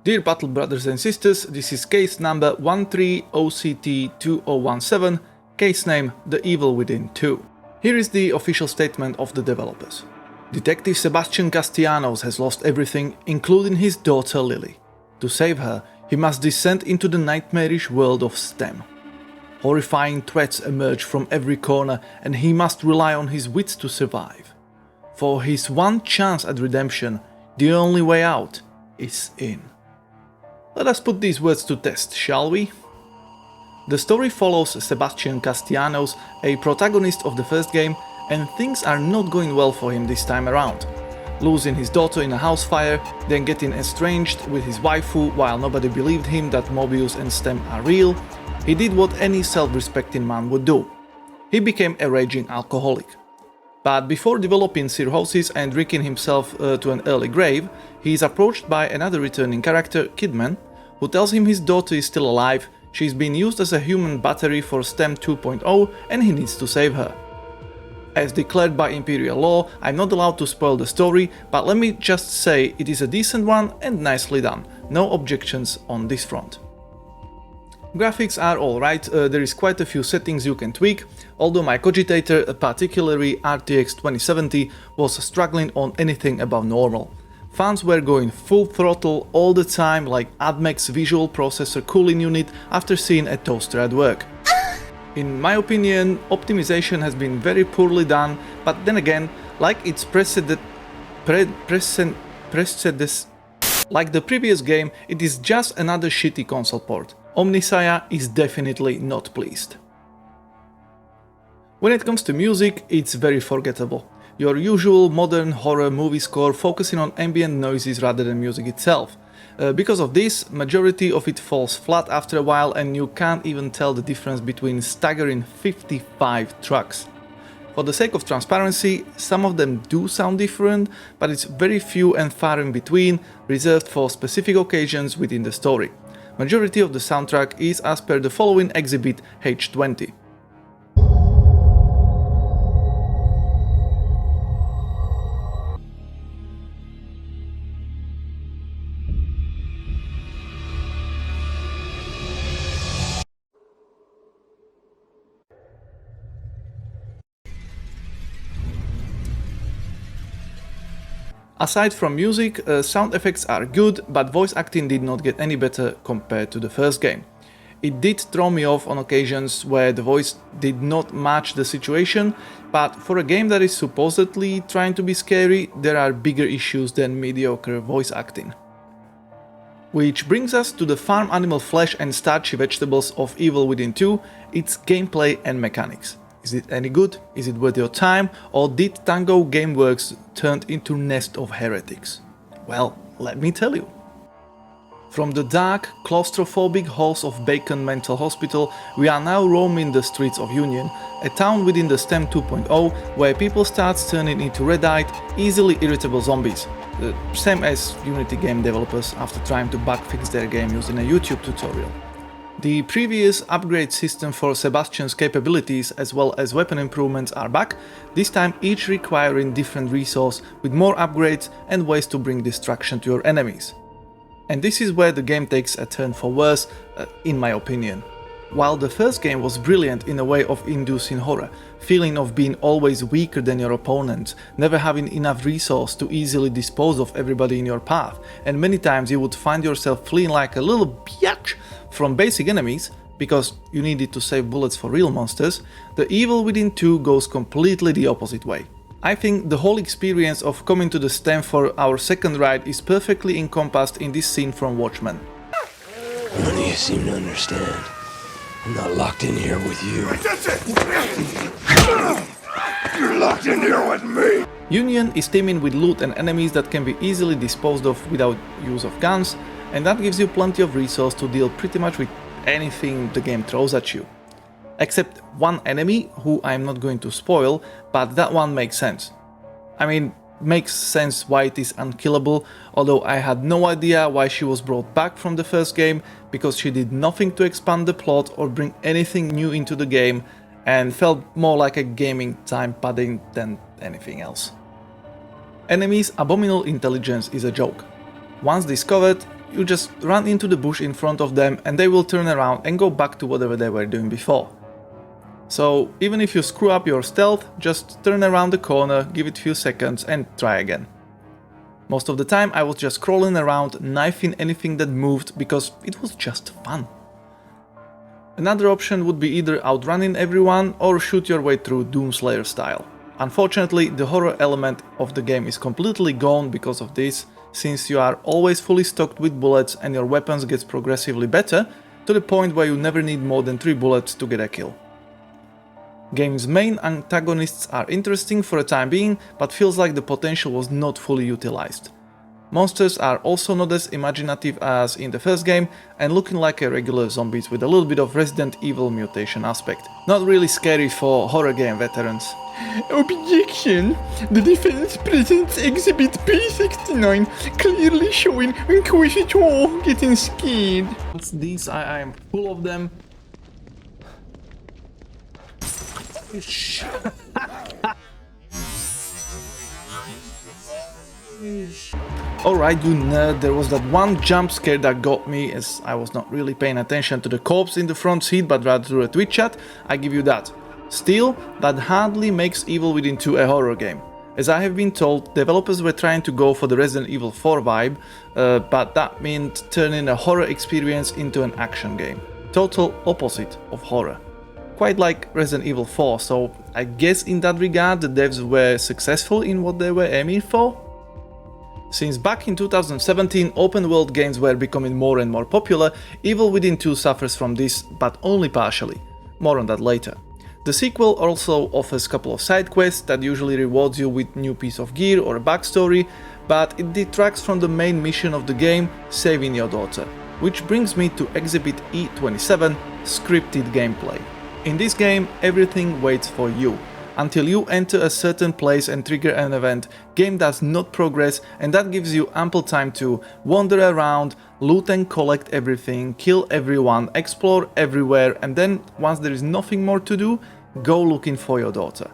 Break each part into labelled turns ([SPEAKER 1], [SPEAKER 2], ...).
[SPEAKER 1] Dear Battle Brothers and Sisters, this is case number 13OCT2017, case name The Evil Within 2. Here is the official statement of the developers. Detective Sebastian Castellanos has lost everything, including his daughter Lily. To save her, he must descend into the nightmarish world of STEM. Horrifying threats emerge from every corner and he must rely on his wits to survive. For his one chance at redemption, the only way out is in. Let us put these words to test, shall we? The story follows Sebastian Castellanos, a protagonist of the first game, and things are not going well for him this time around. Losing his daughter in a house fire, then getting estranged with his waifu while nobody believed him that Mobius and STEM are real, he did what any self-respecting man would do. He became a raging alcoholic. But before developing cirrhosis and drinking himself to an early grave, he is approached by another returning character, GREENMAN, who tells him his daughter is still alive, she's been used as a human battery for STEM 2.0 and he needs to save her. As declared by Imperial law, I'm not allowed to spoil the story, but let me just say it is a decent one and nicely done, no objections on this front. Graphics are alright, there is quite a few settings you can tweak, although my cogitator, particularly RTX 2070, was struggling on anything above normal. Fans were going full throttle all the time like AdMax visual processor cooling unit after seeing a toaster at work. In my opinion, optimization has been very poorly done, but then again, like its like the previous game, it is just another shitty console port. Omnisaya is definitely not pleased. When it comes to music, it's very forgettable. Your usual modern horror movie score focusing on ambient noises rather than music itself. Because of this, majority of it falls flat after a while and you can't even tell the difference between staggering 55 tracks. For the sake of transparency, some of them do sound different, but it's very few and far in between, reserved for specific occasions within the story. Majority of the soundtrack is as per the following exhibit H20. Aside from music, sound effects are good, but voice acting did not get any better compared to the first game. It did throw me off on occasions where the voice did not match the situation, but for a game that is supposedly trying to be scary, there are bigger issues than mediocre voice acting. Which brings us to the farm animal flesh and starchy vegetables of Evil Within 2, its gameplay and mechanics. Is it any good? Is it worth your time? Or did Tango Gameworks turned into nest of heretics? Well, let me tell you. From the dark, claustrophobic halls of Bacon Mental Hospital, we are now roaming the streets of Union, a town within the STEM 2.0 where people start turning into red-eyed, easily irritable zombies. Same as Unity game developers after trying to bug fix their game using a YouTube tutorial. The previous upgrade system for Sebastian's capabilities as well as weapon improvements are back, this time each requiring different resource with more upgrades and ways to bring destruction to your enemies. And this is where the game takes a turn for worse, in my opinion. While the first game was brilliant in a way of inducing horror, feeling of being always weaker than your opponent, never having enough resource to easily dispose of everybody in your path, and many times you would find yourself fleeing like a little biatch from basic enemies, because you needed to save bullets for real monsters, the Evil Within 2 goes completely the opposite way. I think the whole experience of coming to the STEM for our second ride is perfectly encompassed in this scene from Watchmen.
[SPEAKER 2] None of you seem to understand. I'm not locked in here with you. You're locked in here with me!
[SPEAKER 1] Union is teeming with loot and enemies that can be easily disposed of without use of guns, and that gives you plenty of resource to deal pretty much with anything the game throws at you. Except one enemy, who I'm not going to spoil, but that one makes sense. I mean, makes sense why it is unkillable, although I had no idea why she was brought back from the first game, because she did nothing to expand the plot or bring anything new into the game, and felt more like a gaming time padding than anything else. Enemies' abominable intelligence is a joke. Once discovered, you just run into the bush in front of them and they will turn around and go back to whatever they were doing before. So even if you screw up your stealth, just turn around the corner, give it a few seconds and try again. Most of the time I was just crawling around, knifing anything that moved because it was just fun. Another option would be either outrunning everyone or shoot your way through Doomslayer style. Unfortunately, the horror element of the game is completely gone because of this, since you are always fully stocked with bullets and your weapons gets progressively better, to the point where you never need more than 3 bullets to get a kill. Game's main antagonists are interesting for the time being, but feels like the potential was not fully utilized. Monsters are also not as imaginative as in the first game and looking like a regular zombies with a little bit of Resident Evil mutation aspect. Not really scary for horror game veterans.
[SPEAKER 3] Objection! The defense presents Exhibit P69, clearly showing Inquisitor getting scared.
[SPEAKER 1] These, I am full of them. Alright, you nerd, there was that one jump scare that got me, as I was not really paying attention to the corpse in the front seat but rather to a Twitch chat. I give you that. Still, that hardly makes Evil Within 2 a horror game. As I have been told, developers were trying to go for the Resident Evil 4 vibe, but that meant turning a horror experience into an action game. Total opposite of horror. Quite like Resident Evil 4, so I guess in that regard the devs were successful in what they were aiming for? Since back in 2017 open world games were becoming more and more popular, Evil Within 2 suffers from this, but only partially. More on that later. The sequel also offers a couple of side quests that usually rewards you with new piece of gear or a backstory, but it detracts from the main mission of the game, saving your daughter. Which brings me to Exhibit E27, scripted gameplay. In this game, everything waits for you. Until you enter a certain place and trigger an event, game does not progress, and that gives you ample time to wander around, loot and collect everything, kill everyone, explore everywhere, and then, once there is nothing more to do, go looking for your daughter.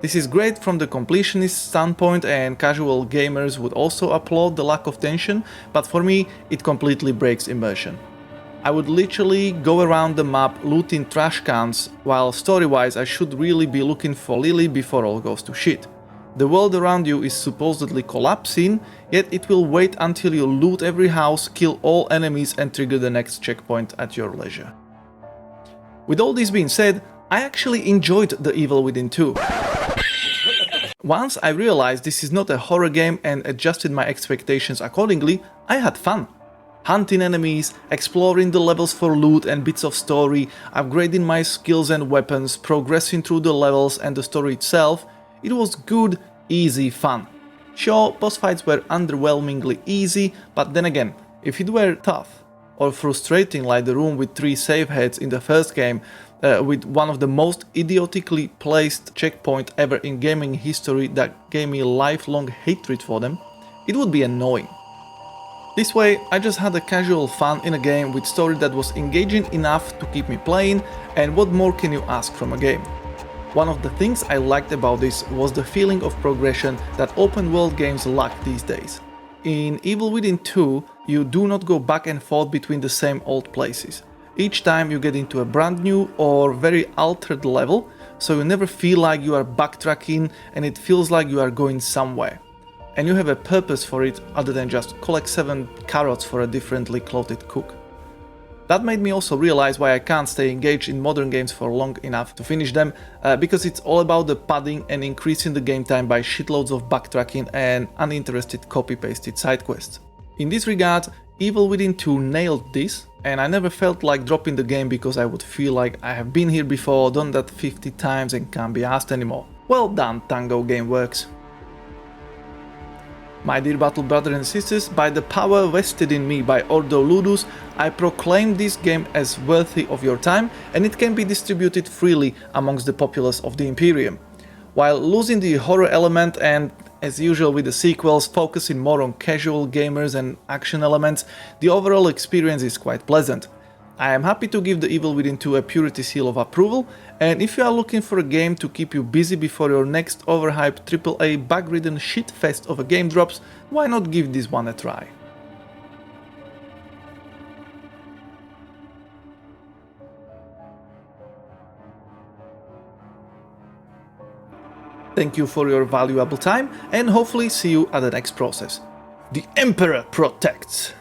[SPEAKER 1] This is great from the completionist standpoint, and casual gamers would also applaud the lack of tension, but for me, it completely breaks immersion. I would literally go around the map looting trash cans, while story-wise I should really be looking for Lily before all goes to shit. The world around you is supposedly collapsing, yet it will wait until you loot every house, kill all enemies and trigger the next checkpoint at your leisure. With all this being said, I actually enjoyed the Evil Within 2. Once I realized this is not a horror game and adjusted my expectations accordingly, I had fun. Hunting enemies, exploring the levels for loot and bits of story, upgrading my skills and weapons, progressing through the levels and the story itself, it was good, easy fun. Sure, boss fights were underwhelmingly easy, but then again, if it were tough or frustrating like the room with 3 save heads in the first game, with one of the most idiotically placed checkpoint ever in gaming history that gave me lifelong hatred for them, it would be annoying. This way, I just had a casual fun in a game with story that was engaging enough to keep me playing, and what more can you ask from a game? One of the things I liked about this was the feeling of progression that open world games lack these days. In Evil Within 2, you do not go back and forth between the same old places. Each time you get into a brand new or very altered level, so you never feel like you are backtracking and it feels like you are going somewhere. And you have a purpose for it other than just collect 7 carrots for a differently clothed cook. That made me also realize why I can't stay engaged in modern games for long enough to finish them, because it's all about the padding and increasing the game time by shitloads of backtracking and uninterested copy-pasted side quests. In this regard, Evil Within 2 nailed this, and I never felt like dropping the game because I would feel like I have been here before, done that 50 times and can't be asked anymore. Well done, Tango Gameworks. My dear battle brothers and sisters, by the power vested in me by Ordo Ludus, I proclaim this game as worthy of your time, and it can be distributed freely amongst the populace of the Imperium. While losing the horror element and, as usual with the sequels, focusing more on casual gamers and action elements, the overall experience is quite pleasant. I am happy to give the Evil Within 2 a purity seal of approval, and if you are looking for a game to keep you busy before your next overhyped AAA bug-ridden shitfest of a game drops, why not give this one a try? Thank you for your valuable time and hopefully see you at the next process. The Emperor protects!